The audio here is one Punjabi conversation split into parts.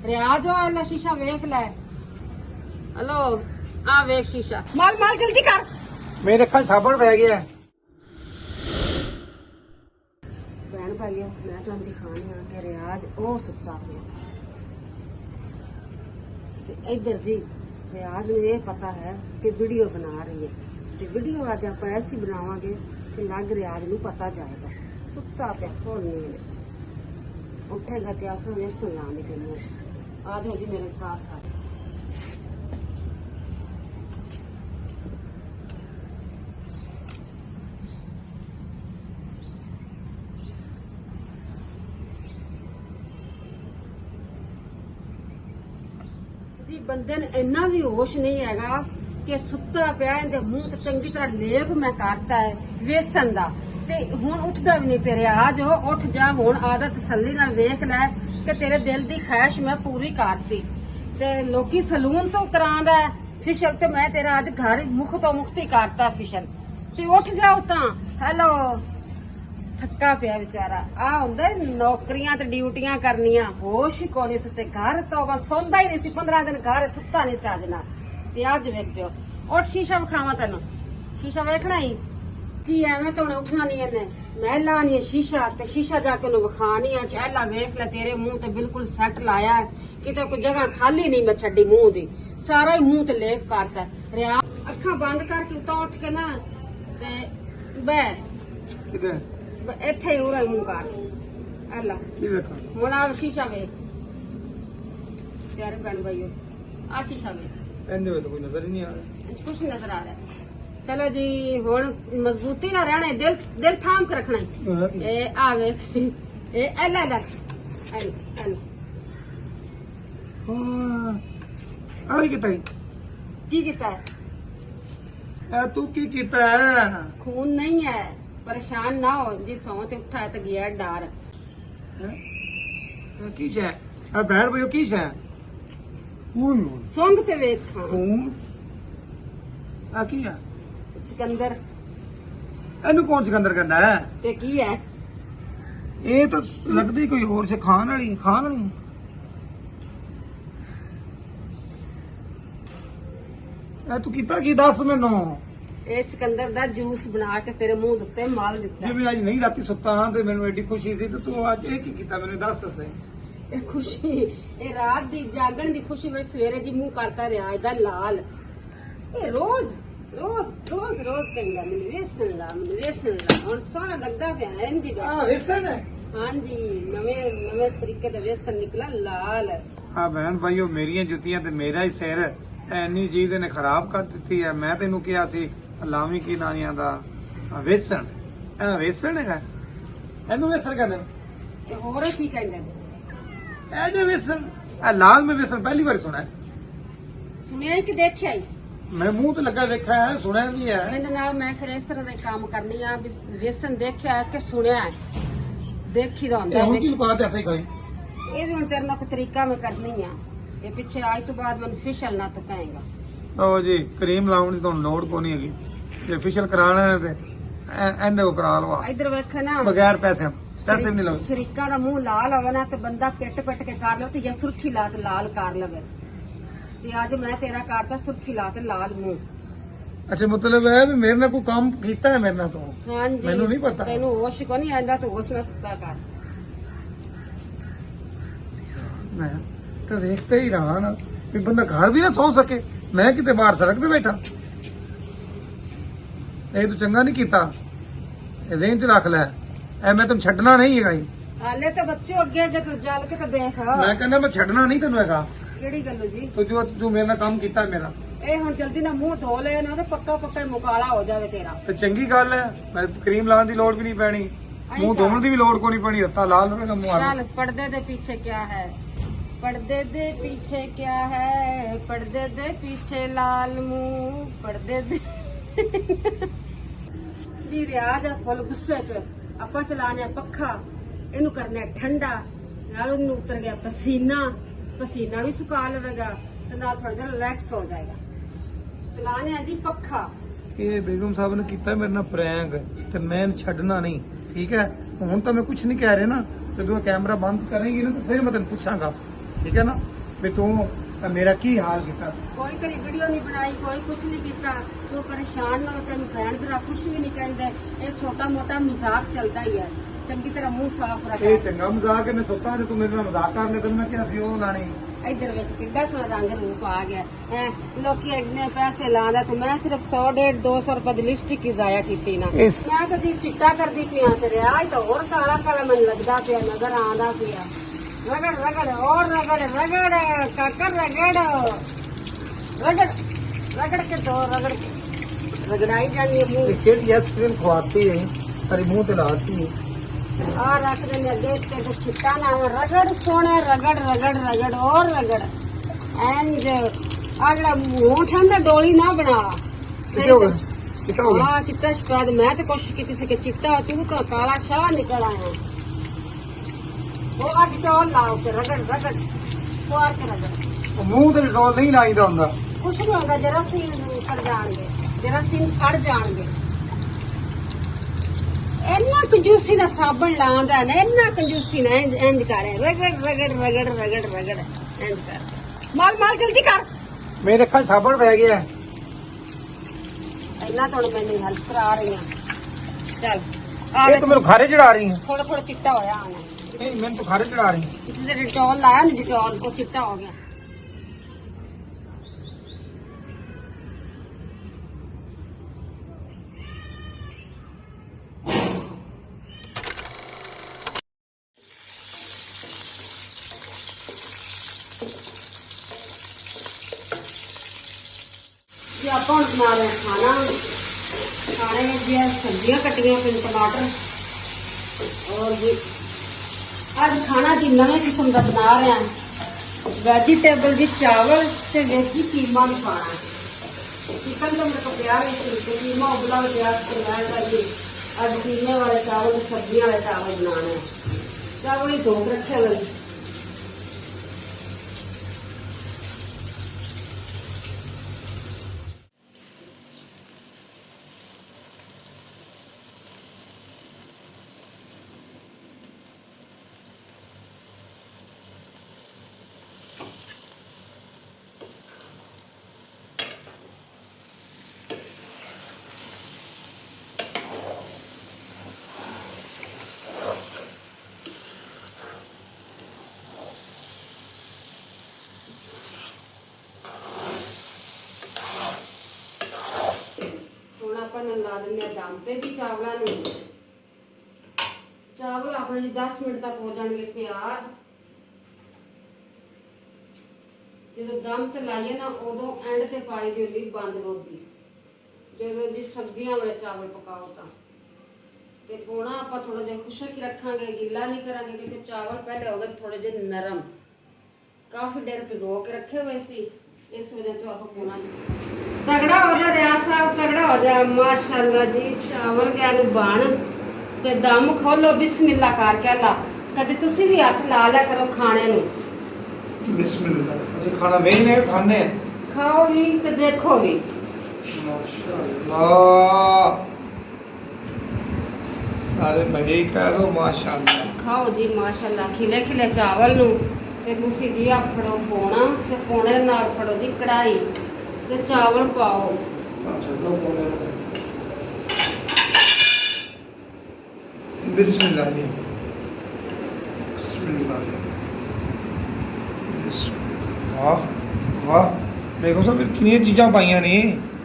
रियाज हो अल्लाह शीशा वेख ले। हेलो आ वेख शीशा माल माल जल्दी कर। मेरे अखा साबन पै गया। भैन भाइयों मैं तो दिखाने आ कि रियाज ओ सुता पे इधर जी रियाज ਨੂੰ ਇਹ ਪਤਾ ਹੈ ਕਿ ਵੀਡੀਓ ਬਣਾ ਰਹੀ ਹੈ ਤੇ ਵੀਡੀਓ ਅੱਜ ਆਪਾਂ ਐਸੀ ਬਣਾਵਾਂਗੇ ਕਿ ਲੱਗ ਰਿਆਜ ਨੂੰ ਪਤਾ ਜਾਏਗਾ ਸੁੱਤਾ ਪਿਆ ਫੋਨ ਨਹੀਂ ਵਿੱਚ ਉੱਠੇਗਾ ਤੇ ਆਸਾਂ ਵੇਸਣ ਲਾਣੇ ਕੇ ਮੂੰਹ ਆ ਜਾਓ ਜੀ ਮੇਰੇ ਸਾਥ ਸਾਥ ਜੀ ਬੰਦੇ ਨੂੰ ਇੰਨਾ ਵੀ ਹੋਸ਼ ਨਹੀਂ ਹੈਗਾ ਕਿ ਸੁੱਤਾ ਪਿਆ ਇਹਦੇ ਮੂੰਹ ਤੇ ਚੰਗੀ ਤਰ੍ਹਾਂ ਲੇਪ ਮੈਂ ਕਰਤਾ ਹੈ ਵੇਸਣ ਦਾ ਤੇ ਹੁਣ ਉੱਠਦਾ ਵੀ ਨਹੀਂ ਪਿਆ ਰਿਆਜ ਹੋ ਉੱਠ ਜਾ ਹੁਣ ਆਦਤ ਤਸੱਲੀ ਨਾਲ ਵੇਖ ਲੈ ਕਿ ਤੇਰੇ ਦਿਲ ਦੀ ਖਾਹਿਸ਼ ਮੈਂ ਪੂਰੀ ਕਰਤੀ ਤੇ ਲੋਕੀ ਸਲੂਨ ਤੋਂ ਕਰਾਉਂਦਾ ਫਿਸ਼ਲ ਤੇ ਮੈਂ ਤੇਰਾ ਅੱਜ ਘਰ ਮੁਖ ਤੋਂ ਮੁਖਤੀ ਕਰਤਾ ਫਿਸ਼ਲ ਤੇ ਉੱਠ ਜਾਓ ਤਾਂ ਹੈਲੋ ਥੱਕਾ ਪਿਆ ਵਿਚਾਰਾ ਆ ਹੁੰਦਾ ਨੌਕਰੀਆਂ ਤੇ ਡਿਊਟੀਆਂ ਕਰਨੀਆਂ ਹੋਸ਼ ਹੀ ਕੋਨੀ ਸੁੱਤੇ ਘਰ ਤੋਂ ਬਸ ਸੌਂਦਾ ਹੀ ਨਹੀਂ ਸੀ 15 ਦਿਨ ਘਰ ਸੁੱਤਾ ਨਹੀਂ ਚੱਜਣਾ ਤੇ ਅੱਜ ਵੇਖ ਪਿਓ ਉੱਠ ਸ਼ੀਸ਼ਾ ਵਿਖਾਵਾਂ ਤੈਨੂੰ ਸ਼ੀਸ਼ਾ ਵੇਖਣਾ ਹੀ ਜੀ ਐਵੇਂ ਤਾਂ ਉਹਨੇ ਉੱਠਣਾ ਨਹੀਂ ਇਹਨੇ ਮੈਂ ਲਾਣੀ ਸ਼ੀਸ਼ਾ ਤੇ ਸ਼ੀਸ਼ਾ ਜਾ ਕੇ ਉਹਨੂੰ ਵਿਖਾਣੀ ਆ ਕਿ ਐਲਾ ਵੇਖ ਲੈ ਤੇਰੇ ਮੂੰਹ ਤੇ ਬਿਲਕੁਲ ਸੈੱਟ ਲਾਇਆ ਕਿਤੇ ਕੋਈ ਜਗ੍ਹਾ ਖਾਲੀ ਨਹੀਂ ਮੈਂ ਛੱਡੀ ਮੂੰਹ ਦੀ ਸਾਰਾ ਹੀ ਮੂੰਹ ਤੇ ਲੇਪ ਕਰਤਾ ਰਿਆ ਅੱਖਾਂ ਬੰਦ ਕਰਕੇ ਉਤੋਂ ਉੱਠ ਕੇ ਨਾ ਤੇ ਬੈ ਕਿਤੇ ਇੱਥੇ ਹੀ ਉਰਾ ਮੂੰਹ ਕਰ ਅੱਲਾ ਕੀ ਵੇਖਾਂ ਹੁਣ ਆ ਸ਼ੀਸ਼ਾ ਵੇਖ ਪਿਆਰੇ ਭੈਣ ਭਾਈਓ ਆ ਸ਼ੀਸ਼ਾ ਵੇਖ ਇਹਦੇ ਵਿੱਚ ਕੋਈ ਨਜ਼ਰ ਹੀ ਨਹੀਂ ਆ ਰਿਹਾ। ਕੁਛ ਨਜ਼ਰ ਆ ਰਿਹਾ ਚਲੋ ਜੀ ਹੁਣ ਮਜ਼ਬੂਤੀ ਨਾਲ ਰਹਿਣਾ ਹੈ, ਦਿਲ ਥਾਮ ਕੇ ਰੱਖਣਾ ਹੈ। ਇਹ ਆ ਵੇਖ ਇਹ ਅੱਲਾ ਅੱਲਾ ਅੱਲਾ ਹਾਂ ਆ ਕੀਤਾ ਕੀ ਕੀਤਾ ਹੈ ਇਹ ਤੂੰ ਕੀ ਕੀਤਾ ਹੈ? खून नहीं है परेशान ना हो जी सौ ते उठा है तो गया डर ਇਹ ਕੀ ਸ਼ੈ ਆ ਬੈਠ ਬਈਓ ਕੀ ਸ਼ੈ ਹੁਣ सोंग ते वेख ਹੁਣ ਆ ਕੀ ਆ सिकंदर ਇਹਨੂੰ ਕੌਣ ਸਿਕੰਦਰ ਕਹਿੰਦਾ ਹੈ ते की है ਇਹ ਤਾਂ ਲੱਗਦੀ ਕੋਈ ਹੋਰ ਸੇ ਖਾਣ ਵਾਲੀ ਇਹ ਤੂੰ ਕੀਤਾ ਕੀ ਦੱਸ ਮੈਨੂੰ ਇਹ ਸਿਕੰਦਰ ਦਾ ਜੂਸ ਬਣਾ ਕੇ ਤੇਰੇ ਮੂੰਹ ਦੇ ਉੱਤੇ ਮਾਲ ਦਿੱਤਾ ਜਿਵੇਂ ਅੱਜ ਨਹੀਂ ਰਾਤੀ ਸੁੱਤਾ ਹਾਂ ਤੇ ਮੈਨੂੰ ਐਡੀ ਖੁਸ਼ੀ ਸੀ ਤੇ ਤੂੰ ਅੱਜ ਇਹ ਕੀ ਕੀਤਾ ਮੈਨੂੰ ਦੱਸ ਸਹੀ ਇਹ ਖੁਸ਼ੀ ਇਹ ਰਾਤ ਦੀ ਜਾਗਣ ਦੀ ਖੁਸ਼ੀ ਵਿੱਚ ਸਵੇਰੇ ਜੀ ਮੂੰਹ ਕਰਤਾ ਰਿਹਾ ਇਹਦਾ ਲਾਲ ਇਹ ਰੋਜ਼ ਕਹਿੰਦਾ ਮੈਨੂੰ ਵੇਸਣ ਲਾ ਹੁਣ ਸੋਹਣਾ ਲੱਗਦਾ ਪਿਆ ਇੰਜੀ ਆ ਵੇਸਣ ਹੈ ਹਾਂਜੀ ਨਵੇਂ ਤਰੀਕੇ ਦਾ ਵੇਸਣ ਨਿਕਲਾ ਲਾਲ ਆ ਭੈਣ ਭਾਈਓ ਮੇਰੀਆਂ ਜੁੱਤੀਆਂ ਤੇ ਮੇਰਾ ਹੀ ਸਿਰ ਐਨੀ ਚੀਜ਼ ਇਹਨੇ ਖਰਾਬ ਕਰ ਦਿੱਤੀ ਹੈ ਮੈਂ ਤੈਨੂੰ ਕਿਹਾ ਸੀ ਲਾਵੀ ਕੀ ਨਾਨੀਆਂ ਦਾ ਵੇਸਣ ਇਹ ਵੇਸਣ ਹੈਗਾ ਇਹਨੂੰ ਵੇਸਣ ਕਹਿੰਦੇ ਨੇ ਇਹ ਹੋਰ ਕੀ ਕਹਿੰਦੇ ਇਹ ਜੇ ਵੇਸਣ ਇਹ ਲਾਲ ਮੈਂ ਵੇਸਣ ਪਹਿਲੀ ਵਾਰ ਸੁਣਾ ਸੁਣਿਆ ਕਿ ਦੇਖਿਆ ਹੀ ਮੈਂ ਮੂੰਹ ਤੇ ਲੱਗਾ ਵੇਖਿਆ ਹੈ ਸੁਣਿਆ ਵੀ ਹੈ ਇਹਦੇ ਨਾਲ ਮੈਂ ਫਿਰ ਇਸ ਤਰ੍ਹਾਂ ਦੇ ਕੰਮ ਕਰਨੀ ਆ ਵੀ ਵੇਸਣ ਦੇਖਿਆ ਕਿ ਸੁਣਿਆ ਦੇਖੀ ਦਾ ਹੁੰਦਾ ਹੁਣ ਕੀ ਲੁਕਾ ਤੇ ਹੱਥੇ ਖਾਈ ਇਹ ਵੀ ਹੁਣ ਤੇਰੇ ਨਾਲ ਕੋਈ ਤਰੀਕਾ ਮੈਂ ਕਰਨੀ ਆ ਇਹ ਪਿੱਛੇ ਅੱਜ ਤੋਂ ਬਾਅਦ ਮੈਨੂੰ ਫਿਸ਼ਲ ਨਾ ਤੂੰ ਕਹੇਗਾ ਉਹ ਜੀ ਕਰੀਮ ਲਾਉਣ ਦੀ ਤੁਹਾਨੂੰ ਲੋੜ ਕੋਈ ਨਹੀਂ ਹੈਗੀ ਜੇ ਫੇਸ਼ੀਅਲ ਕਰਾਣਾ ਹੈ ਤੇ ਇਹਨੇ ਉਹ ਕਰਾ ਲਵਾ ਇਧਰ ਵੇਖ ਨਾ ਬਗੈਰ ਪੈਸੇ ਵੀ ਨਹੀਂ ਲਾਉਂਦੇ ਸ਼ਰੀਕਾ ਦਾ ਮੂੰਹ ਲਾਲ ਹੋਵੇ ਨਾ ਤੇ ਬੰਦਾ ਪਿੱਟ ਕੇ ਕਰ ਲਵੇ ਤੇ ਜਾਂ ਸੁਰਖੀ ਲਾ ਤੇ ਲਾਲ ਕਰ ਲਵੇ ਤੇ ਅੱਜ ਮੈਂ ਤੇਰਾ ਕਰਤਾ ਸੁਰਖੀ ਲਾ ਤੇ ਲਾਲ ਮੂੰਹ ਅੱਛਾ ਮਤਲਬ ਹੈ ਵੀ ਮੇਰੇ ਨਾਲ ਕੋਈ ਕੰਮ ਕੀਤਾ ਹੈ ਮੇਰੇ ਨਾਲ ਤੋਂ ਹਾਂਜੀ ਮੈਨੂੰ ਨਹੀਂ ਪਤਾ ਤੈਨੂੰ ਹੋਸ਼ ਕੋ ਨਹੀਂ ਆਂਦਾ ਤੂੰ ਹੋਸ਼ ਨਾਲ ਸੁੱਤਾ ਕਰ ਮੈਂ ਤਾਂ ਵੇਖਤੇ ਹੀ ਰਹਾ ਨਾ ਵੀ ਬੰਦਾ ਘਰ ਵੀ ਨਾ ਸੌ ਸਕੇ ਮੈਂ ਕਿਤੇ ਬਾਹਰ ਸੜਕ ਤੇ ਬੈਠਾ ਇਹ ਤੂੰ ਚੰਗਾ ਨਹੀਂ ਕੀਤਾ ਇਹ ਜ਼ਿਹਨ 'ਚ ਰੱਖ ਲੈ ਇਹ ਮੈਂ ਤੈਨੂੰ ਛੱਡਣਾ ਨਹੀਂ ਹੈਗਾ ਜੀ ਹਾਲੇ ਤਾਂ ਬੱਚੇ ਅੱਗੇ ਤੂੰ ਚੱਲ ਕੇ ਤਾਂ ਦੇਖ ਮੈਂ ਕਹਿੰਦਾ ਮੈਂ ਛੱਡਣਾ ਨਹੀਂ ਤੈਨੂੰ ਹੈਗਾ ਕਿਹੜੀ ਗੱਲ ਜੀ ਤੂੰ ਜੋ ਤੂੰ ਮੇਰੇ ਨਾਲ ਕੰਮ ਕੀਤਾ ਮੇਰਾ ਇਹ ਹੁਣ ਜਲਦੀ ਨਾ ਮੂੰਹ ਧੋ ਲੈ ਨਾ ਤੇ ਪੱਕਾ ਮੁਕਾਲਾ ਹੋ ਜਾਵੇ ਤੇਰਾ ਤੇ ਚੰਗੀ ਗੱਲ ਹੈ ਮੈਂ ਕਰੀਮ ਲਾਉਣ ਦੀ ਲੋੜ ਵੀ ਨਹੀਂ ਪੈਣੀ ਮੂੰਹ ਧੋਣ ਦੀ ਵੀ ਲੋੜ ਕੋਈ ਨਹੀਂ ਪੈਣੀ ਰੱਤਾ ਲਾਲ ਹੋਵੇਗਾ ਮੂੰਹ ਚੱਲ ਪਰਦੇ ਦੇ ਪਿੱਛੇ ਕੀ ਹੈ ਪਰਦੇ ਦੇ ਪਿੱਛੇ ਕੀ ਹੈ ਪਰਦੇ ਦੇ ਪਿੱਛੇ ਲਾਲ ਮੂੰਹ ਪਰਦੇ ਦੇ ਜੀ ਰਿਆਜ਼ ਆ ਫੁੱਲ ਗੁੱਸੇ ਚ ਆਪਾਂ ਚਲਾਣੇ ਪੱਖਾ ਇਹਨੂੰ ਕਰਨਾ ਠੰਡਾ ਨਾਲ ਉਹਨੂੰ ਉਤਰ ਗਿਆ ਪਸੀਨਾ ਵੀ ਸੁਕਾ ਲਵੇਗਾ ਤੇ ਨਾਲ ਥੋੜਾ ਜਿਹਾ ਰਿਲੈਕਸ ਹੋ ਜਾਏਗਾ ਚਲਾਣੇ ਆ ਜੀ ਪੱਖਾ ਇਹ ਬੇਗਮ ਸਾਹਿਬ ਨੇ ਕੀਤਾ ਮੇਰੇ ਨਾਲ ਪ੍ਰੈਂਕ ਤੇ ਮੈਂ ਇਹਨੂੰ ਛੱਡਣਾ ਨਹੀਂ ਠੀਕ ਹੈ ਹੁਣ ਤਾਂ ਮੈਂ ਕੁਝ ਨਹੀਂ ਕਹਿ ਰਿਹਾ ਨਾ ਜਦੋਂ ਕੈਮਰਾ ਬੰਦ ਕਰੇਗੀ ਨਾ ਤਾਂ ਫਿਰ ਮੈਂ ਤੈਨੂੰ ਪੁੱਛਾਂਗਾ ਠੀਕ ਹੈ ਨਾ ਵੀ ਤੂੰ ਮੇਰਾ ਕੀ ਹਾਲ ਕੀਤਾ। ਕੋਈ ਤੇਰੀ ਵੀਡੀਓ ਨਹੀਂ ਬਣਾਈ, ਕੋਈ ਕੁਛ ਨਹੀਂ ਕੀਤਾ, ਤੂੰ ਪਰੇਸ਼ਾਨ ਨਾ ਹੋ, ਤੈਨੂੰ ਭੈਣ ਭਰਾ ਕੁਛ ਵੀ ਨਹੀਂ ਕਹਿੰਦੇ। ਇਹ ਛੋਟਾ ਮੋਟਾ ਮਜ਼ਾਕ ਚੱਲਦਾ ਹੀ ਹੈ, ਚੰਗੀ ਤਰ੍ਹਾਂ ਮੂੰਹ ਸਾਫ਼ ਰੱਖ। ਇਹ ਚੰਗਾ ਮਜ਼ਾਕ ਹੈ, ਮੈਂ ਸੁੱਤਾ ਤੇ ਤੂੰ ਮੇਰੇ ਨਾਲ ਮਜ਼ਾਕ ਕਰਨੇ ਤੈਨੂੰ ਮੈਂ ਕਿਹਾ ਸੀ ਉਹ ਲਾਣੀ। ਇੱਧਰ ਵੇਖ ਕਿੱਡਾ ਸੋਹਣਾ ਰੰਗ ਰੂਪ ਆ ਗਿਆ ਹੈ। ਲੋਕੀ ਇੰਨੇ ਪੈਸੇ ਲਾਉਂਦਾ ਤੇ ਮੈਂ ਸਿਰਫ 100 150 200 ਰੁਪਏ ਦੀ ਲਿਪਸਟਿਕ ਹੀ ਜ਼ਾਇਆ ਕੀਤੀ ਨਾ। ਮੈਂ ਕਦੀ ਚਿੱਟਾ ਕਰਦੀ ਪਿਆ ਤੇ ਰਿਆ ਤਾਂ ਹੋਰ ਕਾਲਾ ਕਾਲਾ ਮੈਨੂੰ ਲੱਗਦਾ ਪਿਆ, ਨਜ਼ਰ ਆਉਂਦਾ ਪਿਆ। ਰਗੜ ਰਗੜ और रगड़ रगड़ काकर रगड़ रगड़ रगड़ के दो रगड़ाई जानी है मुंह किड आइसक्रीम खवाती है तेरे मुंह पे लाती है और रख देने देख के तो छिट्टा ना हो। रगड़ सोने रगड़ रगड़ रगड़ और रगड़ एंड अगला मुंह ठंडा डोली ना बना। हाँ चिट्टा शिकायत मैं तो कोशिश की थी कि चिट्टा तू काला शाह निकल आया। वो डिटॉल लाओ के रगड़ रगड़ स्वार के रगड़। मुंह ते डिटॉल नहीं लाईदा हुंदा, कुछ नहीं होगा, जरासीम सड़ जाएंगे, जरासीम सड़ जाएंगे। इन्ना कंजूसी का साबन लांदा है ना, इन्ना कंजूसी ना इंज करे रगड़ रगड़ रगड़ रगड़ रगड़ इंज कर। माल माल जल्दी कर, मेरे अखा साबन पै गया। इन्ना तो मैंने हेल्प करा रही हूं। चल ये तो मेरे खारे चढ़ा रही है। थोड़ा थोड़ा चिट्टा होया आना, नहीं मैंने तो खारे चढ़ा रही है। जिससे डिटॉल लाया ना, डिटॉल को चिट्टा हो गया। जी आप बना रहे हैं खाना, खाने में जी सब्जियां कटियां फिर टमाटर और जी आज खाना की नवे किस्म का बना रहे हैं। वेजिटेबल जी चावल से वेजी कीमा भी खाना है। चिकन तो मेरे को प्यार है, कीमा उबला प्याज बनाया जी। आज कीमे वाले चावल सब्जियां वाले चावल बनाने हैं। चावल ही धो के रखे हुए ला देने दम पे भी चावलों ने। चावल अपने 10 मिनट तक हो जाएंगे तैयार। जो दम ते लाइए ना उदों एंड ते पाई दी होंदी बंद गोभी। जो जी सब्जियां वाले चावल पकाओ तो पोना आप थोड़ा जिहा खुशक रखांगे, गिला नहीं करांगे क्योंकि चावल पहले हो गए थोड़े जे नरम, काफी देर भिगो के रखे हुए सी, इस वजह तो आप पोना तगड़ा हो जा। रियाज साहब तगड़ा हो जा माशाल्लाह जी। चावल के आलू बन ते दम खोलो बिस्मिल्लाह करके ला। कदे तुसी भी हाथ ला लिया करो खाने नूं। बिस्मिल्लाह ਅਸੀਂ ਖਾਣਾ ਵੇਖਨੇ ਖਾਣੇ खाओ भी ते देखो भी। माशाल्लाह सारे भाई कह दो माशाल्लाह। खाओ जी माशाल्लाह खिले खिले चावल नूं ते तुसी जी आ फड़ो पोना ते पोने दे नाल फड़ो जी कढ़ाई ते चावल पाओ। बिस्मिल्लाह जी बिस्मिल्लाह। वाह वाह देखो सब कितनी चीज़ां पाइयां ने।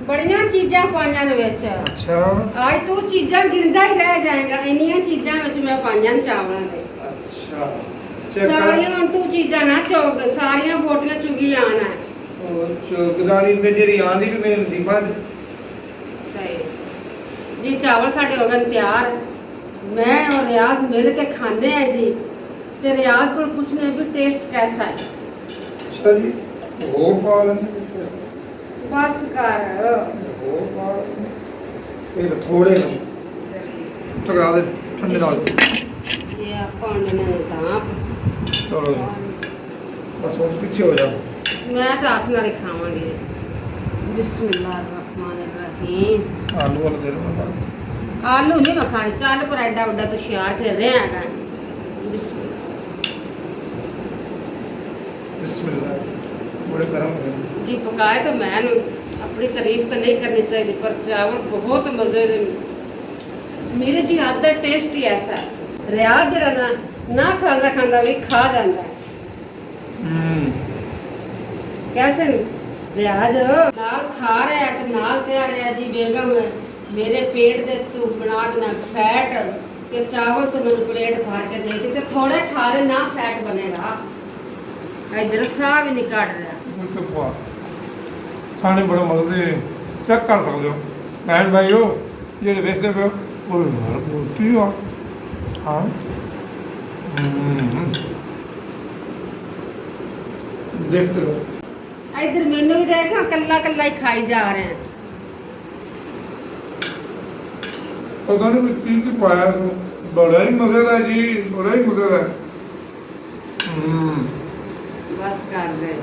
बड़ियां चीज़ां पाइयां ने विच। अच्छा आज तू चीज़ां गिनदा ही रह जाएगा, इन्नियां चीज़ां विच मैं पाइयां चावलां दे। अच्छा सारियां हुण तू चीज़ां ना चुग, सारियां बोटियां चुगी आना है। चौकदारी पे जेरी आंदी भी मेरे नसीबां च। सही जी। चावल साडे हो गए तैयार। मैं और रियाज मिल के खाने हैं जी, ते रियाज को पूछने भी टेस्ट कैसा है। अच्छा जी और पा लेंगे बस कर और पा लेंगे ये थोड़े तगड़ा दे ठंडे नाल ये आपको ने दाप। चलो जी बस वो पीछे हो जा। मैं तो हाथ नाल खावांगी। बिस्मिल्लाहिर्रहमानिर्रहीम। आलू वाला दे रहा हूं। आलू नहीं मैं खाने, चल पर एडा वड्डा तो शियार कर रहे हैं। बिस्मिल्लाह बड़े गर्म है। जी पकाए तो मैं अपनी तारीफ तो नहीं करनी चाहिए पर चावल बहुत मजे दे मेरे जी हाथ का टेस्ट ही ऐसा है रियाज जरा ना खांदा खांदा भी खा जाता है कैसे रियाज नाल खा रहा है तो नाल कह रहा जी बेगम मेरे पेट दे तू बना देना फैट के चावल तो मेरे प्लेट भर के दे दी तो थोड़े खा ले ना फैट बनेगा इधर साह भी नहीं काट रहा बिल्कुल वाह खाने बड़े मजे दे चेक कर सकते हो भैन भाईओ ਜਿਹੜੇ ਵੇਖਦੇ ਪਏ ਹੋ ਉਹ ਯਾਰ ਕੀ ਆ ਹਾਂ ਦੇਖਦੇ ਰਹੋ इधर मेनू भी देखा कल्ला कल्ला ही खाई जा रहे हैं ਪਤਾ ਨਹੀਂ ਕੀ ਪਾਇਆ ਸੋ ਬੜਾ ਹੀ ਮਜ਼ੇਦਾਰ ਜੀ ਬੜਾ ਹੀ ਮਜ਼ੇਦਾਰ बस कर दे